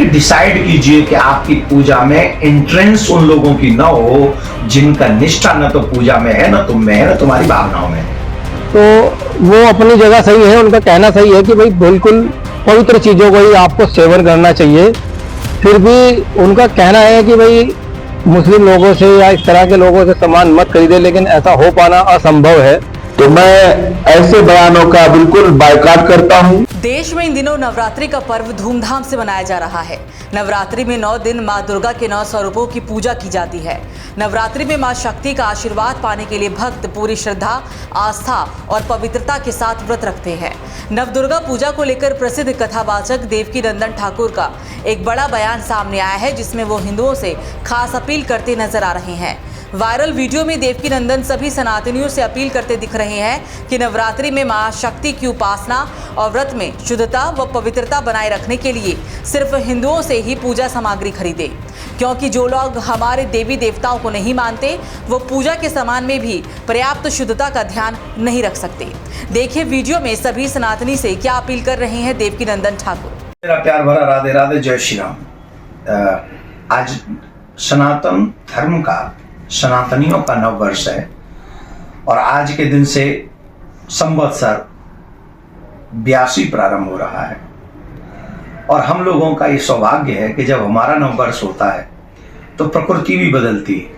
Decide कीजिए कि आपकी पूजा में एंट्रेंस उन लोगों की न हो जिनका निष्ठा न तो पूजा में है, न तुम में है, न तुम्हारी भावनाओं में है। तो वो अपनी जगह सही है, उनका कहना सही है कि भाई बिल्कुल पवित्र चीजों को ही आपको सेवन करना चाहिए। फिर भी उनका कहना है कि भाई मुस्लिम लोगों से या इस तरह के लोगों से सामान मत खरीदे, लेकिन ऐसा हो पाना असंभव है। तो मैं ऐसे बयानों का बिल्कुल बायकॉट करता हूं। देश में इन दिनों नवरात्रि का पर्व धूमधाम से मनाया जा रहा है। नवरात्रि में 9 दिन मां दुर्गा के 9 स्वरूपों की पूजा की जाती है। नवरात्रि में मां शक्ति का आशीर्वाद पाने के लिए भक्त पूरी श्रद्धा, आस्था और पवित्रता के साथ व्रत रखते हैं। नवदुर्गा पूजा को लेकर प्रसिद्ध कथावाचक देवकीनंदन ठाकुर का एक बड़ा बयान सामने आया है, जिसमें वो हिंदुओं से खास अपील करते नजर आ रहे हैं। वायरल वीडियो में देवकीनंदन सभी सनातनियों से अपील करते दिख रहे हैं कि नवरात्रि में मां शक्ति की उपासना और व्रत में शुद्धता व पवित्रता बनाए रखने के लिए सिर्फ हिंदुओं से ही पूजा सामग्री खरीदें, क्योंकि जो लोग हमारे देवी देवताओं को नहीं मानते वो पूजा के सामान में भी पर्याप्त शुद्धता का ध्यान नहीं रख सकते। देखिए वीडियो में सभी सनातनी से क्या अपील कर रहे हैं देवकीनंदन ठाकुर। मेरा प्यार भरा राधे राधे, जय श्री राम। आज सनातन धर्म का, सनातनियों का नव वर्ष है और आज के दिन से संवत्सर 82 प्रारंभ हो रहा है। और हम लोगों का ये सौभाग्य है कि जब हमारा नव वर्ष होता है तो प्रकृति भी बदलती है,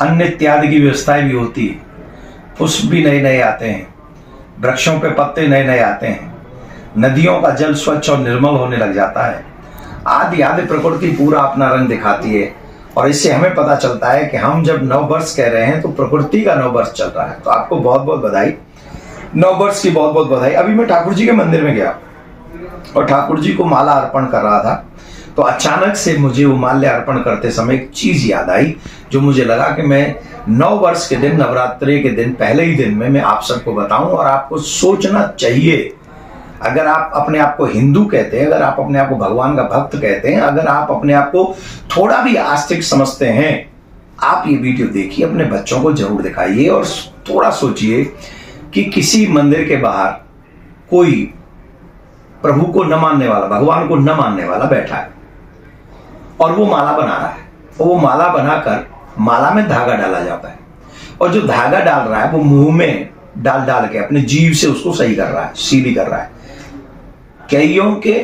अन्न इत्यादि की व्यवस्थाएं भी होती है, पुष्प भी नए नए आते हैं, वृक्षों पे पत्ते नए नए आते हैं, नदियों का जल स्वच्छ और निर्मल होने लग जाता है। आदि आदि प्रकृति पूरा अपना रंग दिखाती है और इससे हमें पता चलता है कि हम जब नव वर्ष कह रहे हैं तो प्रकृति का नव वर्ष चल रहा है। तो आपको बहुत बहुत बधाई, नव वर्ष की बहुत बहुत बधाई। अभी मैं ठाकुर जी के मंदिर में गया और ठाकुर जी को माला अर्पण कर रहा था, तो अचानक से मुझे वो माल्य अर्पण करते समय एक चीज याद आई जो मुझे लगा कि मैं नव वर्ष के दिन, नवरात्रि के दिन, पहले ही दिन में मैं आप सबको बताऊं और आपको सोचना चाहिए। अगर आप अपने आप को हिंदू कहते हैं, अगर आप अपने आप को भगवान का भक्त कहते हैं, अगर आप अपने आप को थोड़ा भी आस्तिक समझते हैं, आप ये वीडियो देखिए, अपने बच्चों को जरूर दिखाइए और थोड़ा सोचिए कि किसी मंदिर के बाहर कोई प्रभु को न मानने वाला, भगवान को न मानने वाला बैठा है और वो माला बना रहा है। और वो माला बनाकर माला में धागा डाला जाता है और जो धागा डाल रहा है वो मुंह में डाल डाल के अपने जीभ से उसको सही कर रहा है, सीधी कर रहा है। कईयों के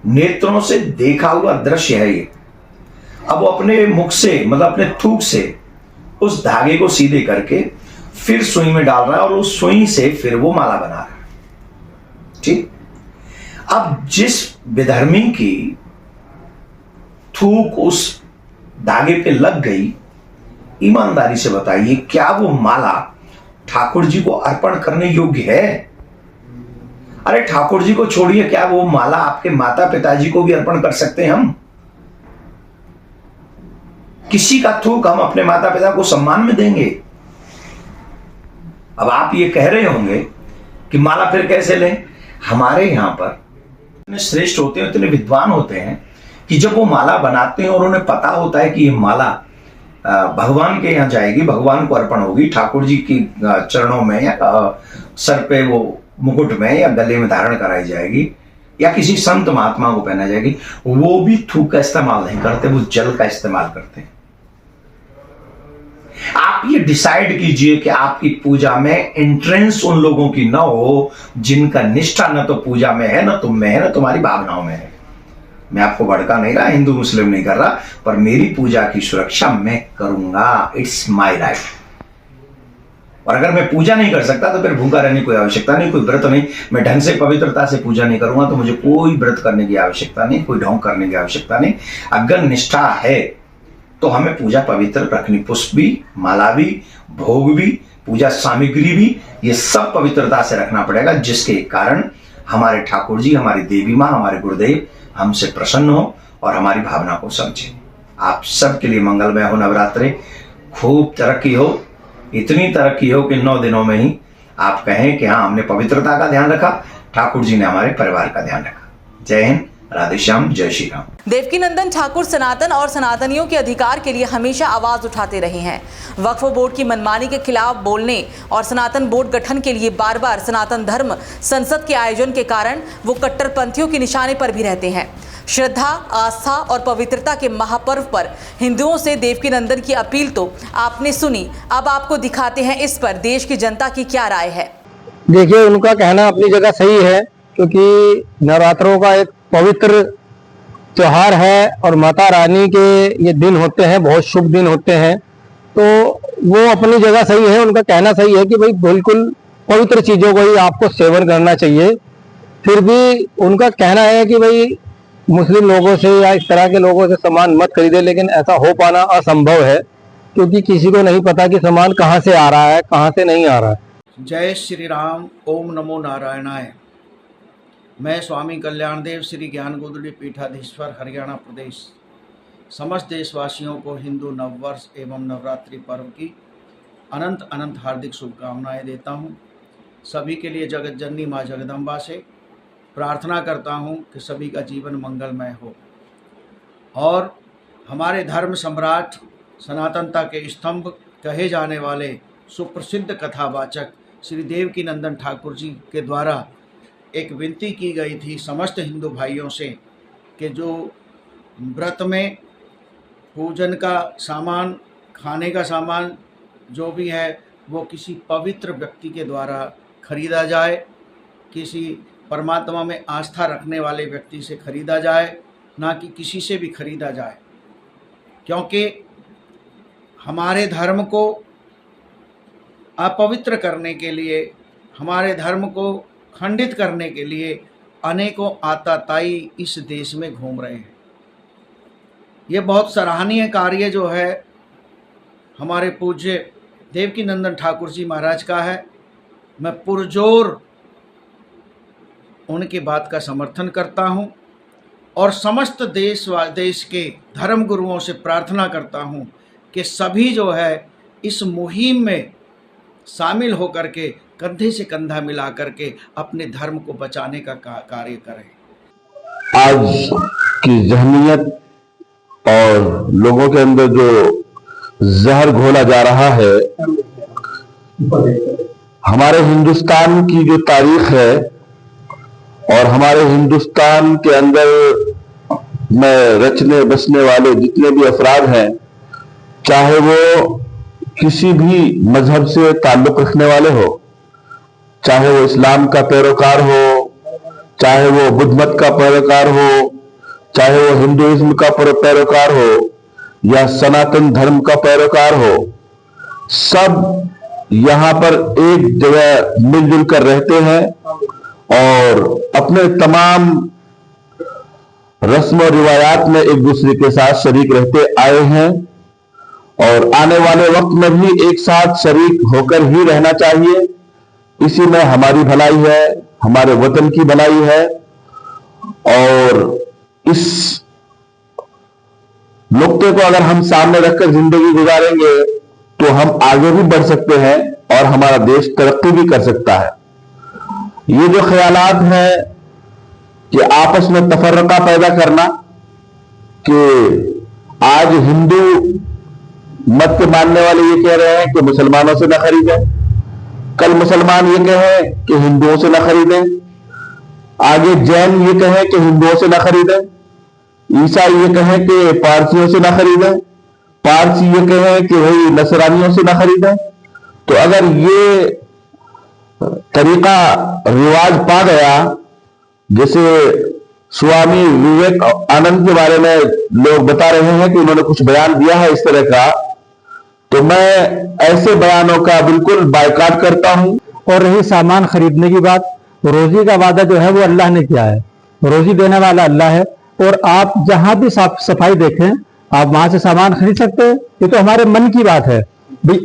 नेत्रों से देखा हुआ दृश्य है ये। अब वो अपने मुख से, मतलब अपने थूक से उस धागे को सीधे करके फिर सुई में डाल रहा है और उस सुई से फिर वो माला बना रहा है। ठीक, अब जिस विधर्मी की थूक उस धागे पे लग गई, ईमानदारी से बताइए क्या वो माला ठाकुर जी को अर्पण करने योग्य है? अरे ठाकुर जी को छोड़िए, क्या वो माला आपके माता पिताजी को भी अर्पण कर सकते हैं हम? किसी का थूक हम अपने माता पिता को सम्मान में देंगे? अब आप ये कह रहे होंगे कि माला फिर कैसे लें? हमारे यहां पर इतने श्रेष्ठ होते हैं, इतने विद्वान होते हैं कि जब वो माला बनाते हैं और उन्हें पता होता है कि ये माला भगवान के यहाँ जाएगी, भगवान को अर्पण होगी, ठाकुर जी की चरणों में या सर पे वो मुकुट में या गले में धारण कराई जाएगी या किसी संत महात्मा को पहना जाएगी, वो भी थूक का इस्तेमाल नहीं करते, वो जल का इस्तेमाल करते हैं। आप ये डिसाइड कीजिए कि आपकी पूजा में एंट्रेंस उन लोगों की न हो जिनका निष्ठा न तो पूजा में है, न तुम में है, न तुम्हारी भावनाओं में है। मैं आपको भड़का नहीं रहा, हिंदू मुस्लिम नहीं कर रहा, पर मेरी पूजा की सुरक्षा मैं करूंगा। It's my right. और अगर मैं पूजा नहीं कर सकता तो फिर भूखा रहने की कोई आवश्यकता नहीं, कोई व्रत नहीं, मैं ढंग से पवित्रता से पूजा नहीं करूंगा तो मुझे कोई व्रत करने की आवश्यकता नहीं, कोई ढोंग करने की आवश्यकता नहीं। अगर निष्ठा है तो हमें पूजा पवित्र रखनी, पुष्प भी, माला भी, भोग भी, पूजा सामग्री भी, ये सब पवित्रता से रखना पड़ेगा, जिसके कारण हमारे ठाकुर जी, हमारी देवी माँ, हमारे गुरुदेव हमसे प्रसन्न हो और हमारी भावना को समझे। आप सबके लिए मंगलमय हो नवरात्रि, खूब तरक्की हो, इतनी तरक्की हो कि 9 दिनों में ही आप कहें कि हाँ, हमने पवित्रता का ध्यान रखा, ठाकुर जी ने हमारे परिवार का ध्यान रखा। जय हिंद, राधे श्याम, जय श्री राम। देवकीनंदन ठाकुर सनातन और सनातनियों के अधिकार के लिए हमेशा आवाज उठाते रहे हैं। वक्फ बोर्ड की मनमानी के खिलाफ बोलने और सनातन बोर्ड गठन के लिए बार बार सनातन धर्म संसद के आयोजन के कारण वो कट्टरपंथियों के निशाने पर भी रहते हैं। श्रद्धा, आस्था और पवित्रता के महापर्व पर हिंदुओं से देवकीनंदन की अपील तो आपने सुनी। अब आपको दिखाते हैं इस पर देश की जनता की क्या राय है। देखिए, उनका कहना अपनी जगह सही है, क्योंकि नवरात्रों का एक पवित्र त्योहार है और माता रानी के ये दिन होते हैं, बहुत शुभ दिन होते हैं, तो वो अपनी जगह सही है। उनका कहना सही है कि भाई बिल्कुल पवित्र चीजों को ही आपको सेवन करना चाहिए। फिर भी उनका कहना है कि भाई मुस्लिम लोगों से या इस तरह के लोगों से सामान मत खरीदे, लेकिन ऐसा हो पाना असंभव है, क्योंकि किसी को नहीं पता कि सामान कहाँ से आ रहा है, कहाँ से नहीं आ रहा है। जय श्री राम, ओम नमो नारायणाय। मैं स्वामी कल्याण देव श्री ज्ञान गोदड़ी पीठाधीश्वर हरियाणा प्रदेश समस्त देशवासियों को हिंदू नववर्ष एवं नवरात्रि पर्व की अनंत अनंत हार्दिक शुभकामनाएं देता हूं। सभी के लिए जगत जननी माँ जगदम्बा से प्रार्थना करता हूं कि सभी का जीवन मंगलमय हो और हमारे धर्म सम्राट सनातनता के स्तंभ कहे जाने वाले सुप्रसिद्ध कथावाचक श्री देवकीनंदन ठाकुर जी के द्वारा एक विनती की गई थी समस्त हिंदू भाइयों से कि जो व्रत में पूजन का सामान, खाने का सामान जो भी है वो किसी पवित्र व्यक्ति के द्वारा खरीदा जाए, किसी परमात्मा में आस्था रखने वाले व्यक्ति से खरीदा जाए, ना कि किसी से भी खरीदा जाए। क्योंकि हमारे धर्म को अपवित्र करने के लिए, हमारे धर्म को खंडित करने के लिए अनेकों आताताई इस देश में घूम रहे हैं। ये बहुत सराहनीय कार्य जो है हमारे पूज्य देवकीनंदन ठाकुर जी महाराज का है। मैं पुरजोर उनकी बात का समर्थन करता हूं और समस्त देश के धर्म गुरुओं से प्रार्थना करता हूं कि सभी जो है इस मुहिम में शामिल होकर के कंधे से कंधा मिला करके अपने धर्म को बचाने का कार्य करें। आज की जहनीत और लोगों के अंदर जो जहर घोला जा रहा है, हमारे हिंदुस्तान की जो तारीख है और हमारे हिंदुस्तान के अंदर में रचने बसने वाले जितने भी अफराद हैं, चाहे वो किसी भी मजहब से ताल्लुक रखने वाले हो, चाहे वो इस्लाम का पैरोकार हो, चाहे वो बुद्ध मत का पैरोकार हो, चाहे वो हिंदुइज्म का पैरोकार हो या सनातन धर्म का पैरोकार हो, सब यहाँ पर एक जगह मिलजुल कर रहते हैं और अपने तमाम रस्म और रिवायात में एक दूसरे के साथ शरीक रहते आए हैं और आने वाले वक्त में भी एक साथ शरीक होकर ही रहना चाहिए। इसी में हमारी भलाई है, हमारे वतन की भलाई है और इस नुक्ते को अगर हम सामने रखकर जिंदगी गुजारेंगे तो हम आगे भी बढ़ सकते हैं और हमारा देश तरक्की भी कर सकता है। ये जो ख्यालात हैं कि आपस में तफर्रका पैदा करना, कि आज हिंदू मत के मानने वाले ये कह रहे हैं कि मुसलमानों से न खरीदें, कल मुसलमान ये कहें कि हिंदुओं से न खरीदें, आगे जैन ये कहें कि हिंदुओं से न खरीदें, ईसाई ये कहें कि पारसियों से न खरीदें, पारसी ये कहें कि भाई नसरानियों से न खरीदें। तो अगर ये तरीका रिवाज पा गया, जैसे स्वामी विवेकानंद के बारे में लोग बता रहे हैं कि उन्होंने कुछ बयान दिया है इस तरह का, तो मैं ऐसे बयानों का बिल्कुल बायकॉट करता हूं। और रही सामान खरीदने की बात, रोजी का वादा जो है वो अल्लाह ने किया है, रोजी देने वाला अल्लाह है और आप जहां भी साफ सफाई देखें आप वहां से सामान खरीद सकते हैं। ये तो हमारे मन की बात है भाई,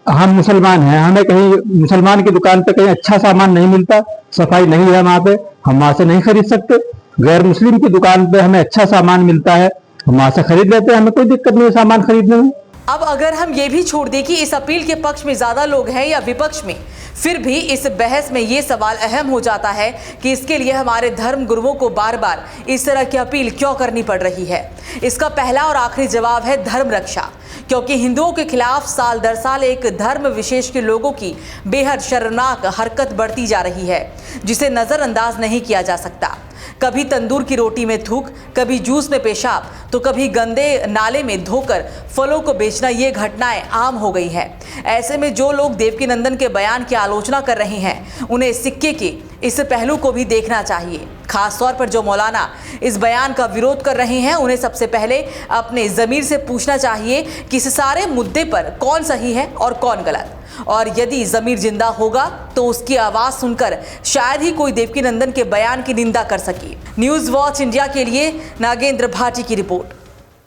हम मुसलमान हैं, हमें कहीं मुसलमान की दुकान पे कहीं अच्छा सामान नहीं मिलता, सफाई नहीं है वहां पे, हम वहां से नहीं खरीद सकते। गैर मुस्लिम की दुकान पे हमें अच्छा सामान मिलता है, हम वहां से खरीद लेते हैं, हमें कोई दिक्कत नहीं है सामान खरीदने में। अब अगर हम ये भी छोड़ दें कि इस अपील के पक्ष में ज्यादा लोग हैं या विपक्ष में, फिर भी इस बहस में ये सवाल अहम हो जाता है कि इसके लिए हमारे धर्म गुरुओं को बार बार इस तरह की अपील क्यों करनी पड़ रही है। इसका पहला और आखिरी जवाब है धर्म रक्षा, क्योंकि हिंदुओं के खिलाफ साल दर साल एक धर्म विशेष के लोगों की बेहद शर्मनाक हरकत बढ़ती जा रही है, जिसे नजरअंदाज नहीं किया जा सकता। कभी तंदूर की रोटी में थूक, कभी जूस में पेशाब, तो कभी गंदे नाले में धोकर फलों को बेचना, ये घटनाएं आम हो गई है। ऐसे में जो लोग देवकीनंदन के बयान की आलोचना कर रहे हैं, उन्हें सिक्के के इस पहलू को भी देखना चाहिए। खास तौर पर जो मौलाना इस बयान का विरोध कर रहे हैं, उन्हें सबसे पहले अपने ज़मीर से पूछना चाहिए कि इस सारे मुद्दे पर कौन सही है और कौन गलत। और यदि ज़मीर जिंदा होगा तो उसकी आवाज़ सुनकर शायद ही कोई देवकीनंदन के बयान की निंदा कर सके। न्यूज़ वॉच इंडिया के लिए नागेंद्र भाटी की रिपोर्ट।